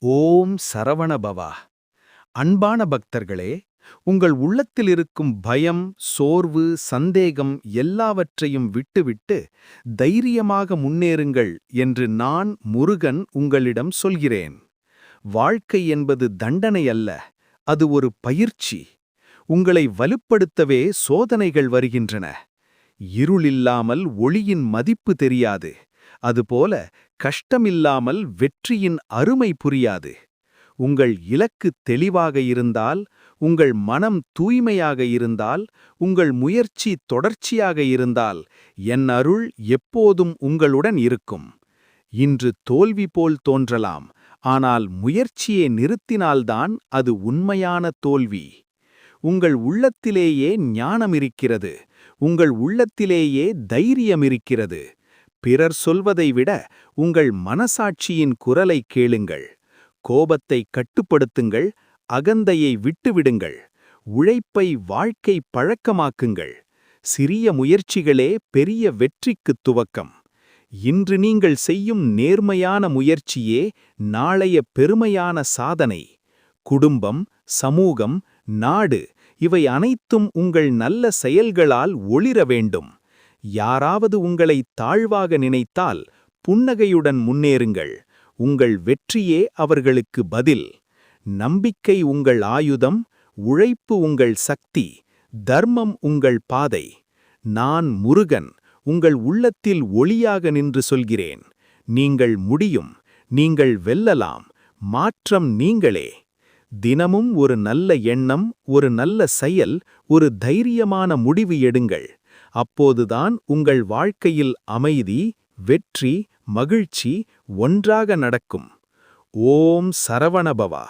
ஓம் சரவணபவா. அன்பான பக்தர்களே, உங்கள் உள்ளத்தில் இருக்கும் பயம், சோர்வு, சந்தேகம் எல்லாவற்றையும் விட்டுவிட்டு தைரியமாக முன்னேறுங்கள் என்று நான் முருகன் உங்களிடம் சொல்கிறேன். வாழ்க்கை என்பது தண்டனை அல்ல, அது ஒரு பயிற்சி. உங்களை வலுப்படுத்தவே சோதனைகள் வருகின்றன. இருளில்லாமல் ஒளியின் மதிப்பு தெரியாது. அதுபோல கஷ்டமில்லாமல் வெற்றியின் அருமை புரியாது. உங்கள் இலக்கு தெளிவாக இருந்தால், உங்கள் மனம் தூய்மையாக இருந்தால், உங்கள் முயற்சி தொடர்ச்சியாக இருந்தால், என் அருள் எப்போதும் உங்களுடன் இருக்கும். இன்று தோல்வி போல் தோன்றலாம், ஆனால் முயற்சியை நிறுத்தினால்தான் அது உண்மையான தோல்வி. உங்கள் உள்ளத்திலேயே ஞானம் இருக்கிறது, உங்கள் உள்ளத்திலேயே தைரியம் இருக்கிறது. பிறர் சொல்வதை விட உங்கள் மனசாட்சியின் குரலை கேளுங்கள். கோபத்தை கட்டுப்படுத்துங்கள், அகந்தையை விட்டுவிடுங்கள். உழைப்பை வாழ்க்கை பழக்கமாக்குங்கள். சிறிய முயற்சிகளே பெரிய வெற்றிக்குத் துவக்கம். இன்று நீங்கள் செய்யும் நேர்மையான முயற்சியே நாளைய பெருமையான சாதனை. குடும்பம், சமூகம், நாடு இவை அனைத்தும் உங்கள் நல்ல செயல்களால் ஒளிர வேண்டும். யாராவது உங்களை தாழ்வாக நினைத்தால் புன்னகையுடன் முன்னேறுங்கள். உங்கள் வெற்றியே அவர்களுக்கு பதில். நம்பிக்கை உங்கள் ஆயுதம், உழைப்பு உங்கள் சக்தி, தர்மம் உங்கள் பாதை. நான் முருகன் உங்கள் உள்ளத்தில் ஒளியாக நின்று சொல்கிறேன். நீங்கள் முடியும், நீங்கள் வெல்லலாம். மாற்றம் நீங்களே. தினமும் ஒரு நல்ல எண்ணம், ஒரு நல்ல செயல், ஒரு தைரியமான முடிவு எடுங்கள். அப்போதுதான் உங்கள் வாழ்க்கையில் அமைதி, வெற்றி, மகிழ்ச்சி ஒன்றாக நடக்கும். ஓம் சரவணபவா.